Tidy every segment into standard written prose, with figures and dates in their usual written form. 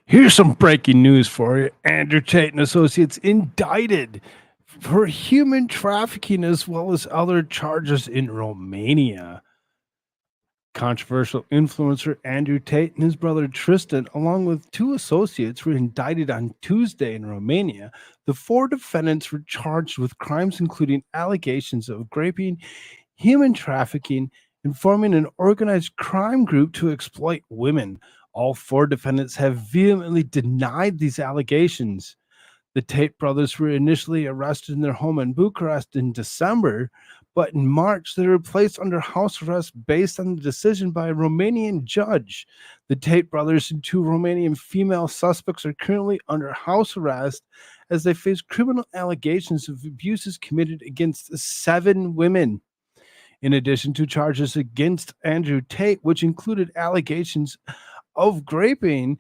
Here's some breaking news for you. Andrew Tate and Associates indicted for human trafficking as well as other charges in Romania. Controversial influencer Andrew Tate and his brother Tristan, along with two associates, were indicted on Tuesday in Romania. The four defendants were charged with crimes including allegations of raping, human trafficking, and forming an organized crime group to exploit women. All four defendants have vehemently denied these allegations. The Tate brothers were initially arrested in their home in Bucharest in December, but in March they were placed under house arrest based on the decision by a Romanian judge. The Tate brothers and two Romanian female suspects are currently under house arrest as they face criminal allegations of abuses committed against seven women. In addition to charges against Andrew Tate, which included allegations of raping,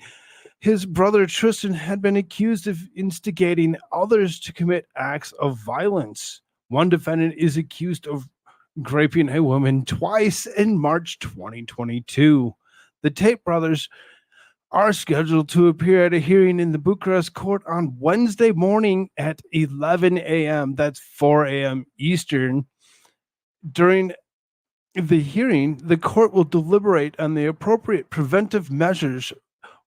his brother Tristan had been accused of instigating others to commit acts of violence. One defendant is accused of raping a woman twice in March 2022. The Tate brothers are scheduled to appear at a hearing in the Bucharest court on Wednesday morning at 11 a.m. That's 4 a.m. Eastern. During the hearing, the court will deliberate on the appropriate preventive measures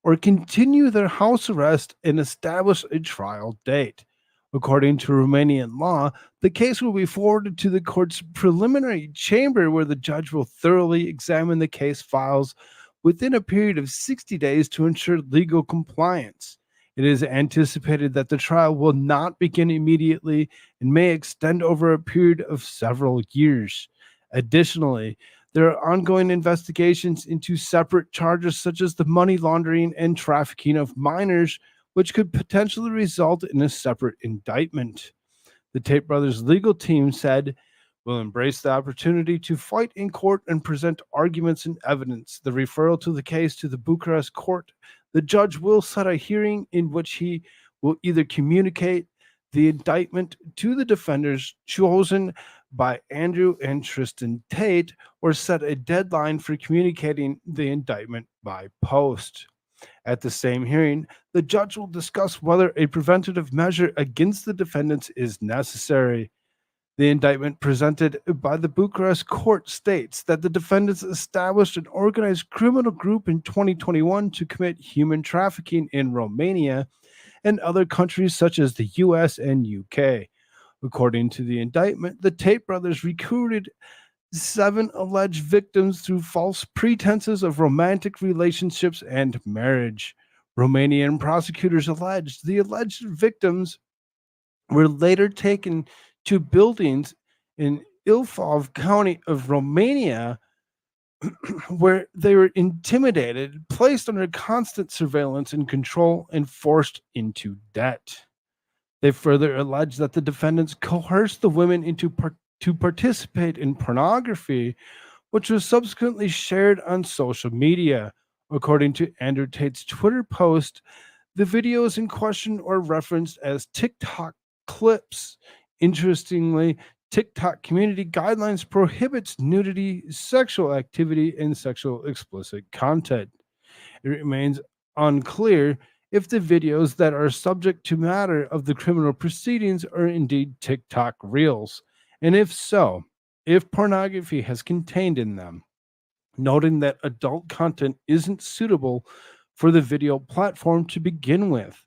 or continue their house arrest and establish a trial date. According to Romanian law, the case will be forwarded to the court's preliminary chamber where the judge will thoroughly examine the case files within a period of 60 days to ensure legal compliance. It is anticipated that the trial will not begin immediately and may extend over a period of several years. Additionally, there are ongoing investigations into separate charges such as the money laundering and trafficking of minors, which could potentially result in a separate indictment. The Tate brothers' legal team said, "We'll embrace the opportunity to fight in court and present arguments and evidence. The referral to the case to the Bucharest court, the judge will set a hearing in which he will either communicate the indictment to the defenders chosen by Andrew and Tristan Tate or set a deadline for communicating the indictment by post." At the same hearing, the judge will discuss whether a preventative measure against the defendants is necessary. The indictment presented by the Bucharest court states that the defendants established an organized criminal group in 2021 to commit human trafficking in Romania and other countries such as the US and UK. According to the indictment, the Tate brothers recruited seven alleged victims through false pretenses of romantic relationships and marriage. Romanian prosecutors alleged the alleged victims were later taken to buildings in Ilfov County of Romania where they were intimidated, placed under constant surveillance and control, and forced into debt. They further alleged that the defendants coerced the women to participate in pornography, which was subsequently shared on social media. According to Andrew Tate's Twitter post, the videos in question are referenced as TikTok clips. Interestingly, TikTok community guidelines prohibits nudity, sexual activity, and sexual explicit content. It remains unclear if the videos that are subject to matter of the criminal proceedings are indeed TikTok reels, and if so, if pornography has contained in them, noting that adult content isn't suitable for the video platform to begin with.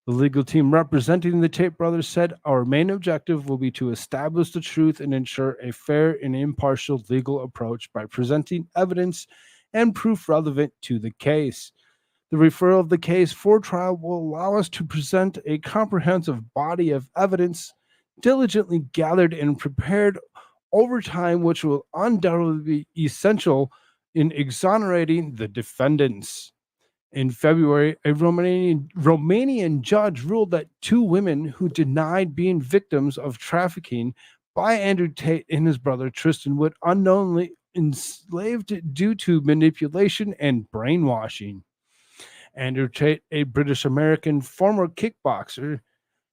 The legal team representing the Tate brothers said, "Our main objective will be to establish the truth and ensure a fair and impartial legal approach by presenting evidence and proof relevant to the case. The referral of the case for trial will allow us to present a comprehensive body of evidence diligently gathered and prepared over time, which will undoubtedly be essential in exonerating the defendants." In February, a Romanian judge ruled that two women who denied being victims of trafficking by Andrew Tate and his brother Tristan would unknowingly enslaved due to manipulation and brainwashing. Andrew Tate, a British American former kickboxer,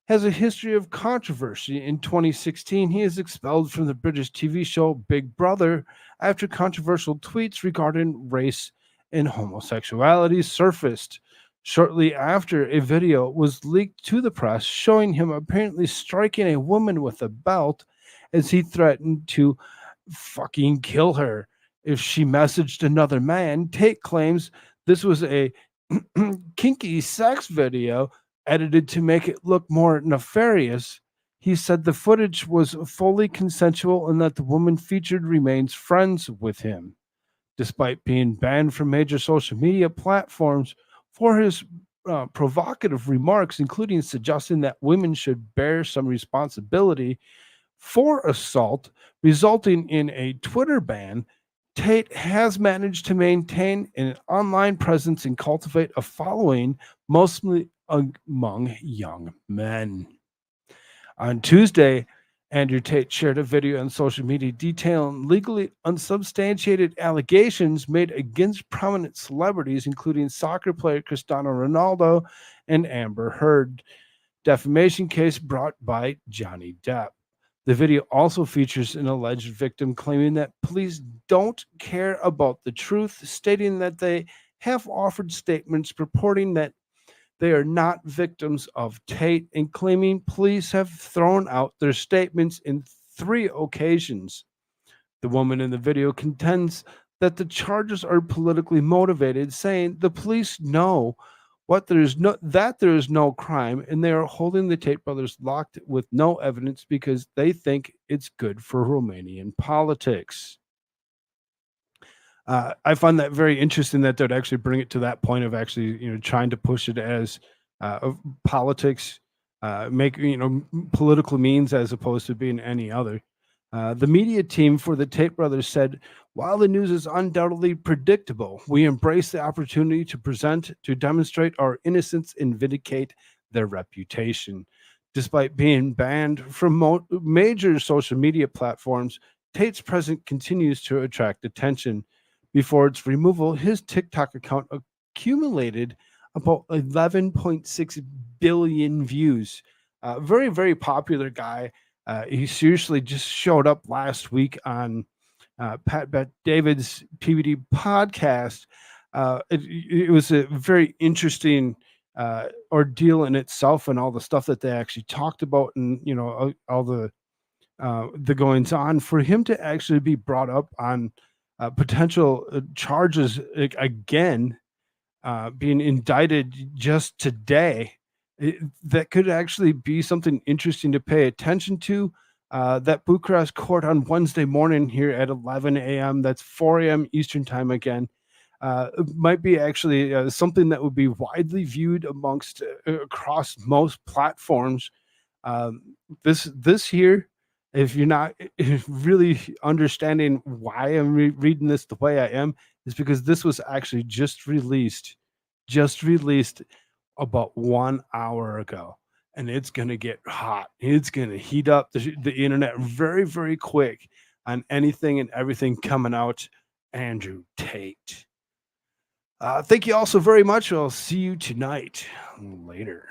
has a history of controversy. In 2016, he is expelled from the British TV show Big Brother after controversial tweets regarding race and homosexuality surfaced. shortly after a video was leaked to the press showing him apparently striking a woman with a belt as he threatened to fucking kill her if she messaged another man. Tate claims this was a kinky sex video edited to make it look more nefarious. He said the footage was fully consensual and that the woman featured remains friends with him, despite being banned from major social media platforms for his provocative remarks, including suggesting that women should bear some responsibility for assault, resulting in a Twitter ban. Tate has managed to maintain an online presence and cultivate a following, mostly among young men. On Tuesday, Andrew Tate shared a video on social media detailing legally unsubstantiated allegations made against prominent celebrities, including soccer player Cristiano Ronaldo and Amber Heard. Defamation case brought by Johnny Depp. The video also features an alleged victim claiming that police don't care about the truth, stating that they have offered statements purporting that they are not victims of Tate, and claiming police have thrown out their statements in 3 occasions. The woman in the video contends that the charges are politically motivated, saying the police know that there is no crime, and they are holding the Tate brothers locked with no evidence because they think it's good for Romanian politics. I find that very interesting that they'd actually bring it to that point of actually, trying to push it as politics, make political means as opposed to being any other. The media team for the Tate brothers said, while the news is undoubtedly predictable, we embrace the opportunity to demonstrate our innocence and vindicate their reputation. Despite being banned from major social media platforms, Tate's presence continues to attract attention. Before its removal, his TikTok account accumulated about 11.6 billion views. Very, very popular guy. He seriously just showed up last week on Pat Bet David's PBD podcast. It was a very interesting ordeal in itself, and all the stuff that they actually talked about, and all the goings on. For him to actually be brought up on potential charges again, being indicted just today, that could actually be something interesting to pay attention to. That Bucharest court on Wednesday morning here at 11 a.m. That's 4 a.m. Eastern time again. Might be actually something that would be widely viewed amongst across most platforms. This here, if you're not really understanding why I'm reading this the way I am, is because this was actually just released about 1 hour ago, and it's going to get hot. It's going to heat up the internet very, very quick on anything and everything coming out. Andrew Tate. Thank you all so very much. I'll see you tonight. Later.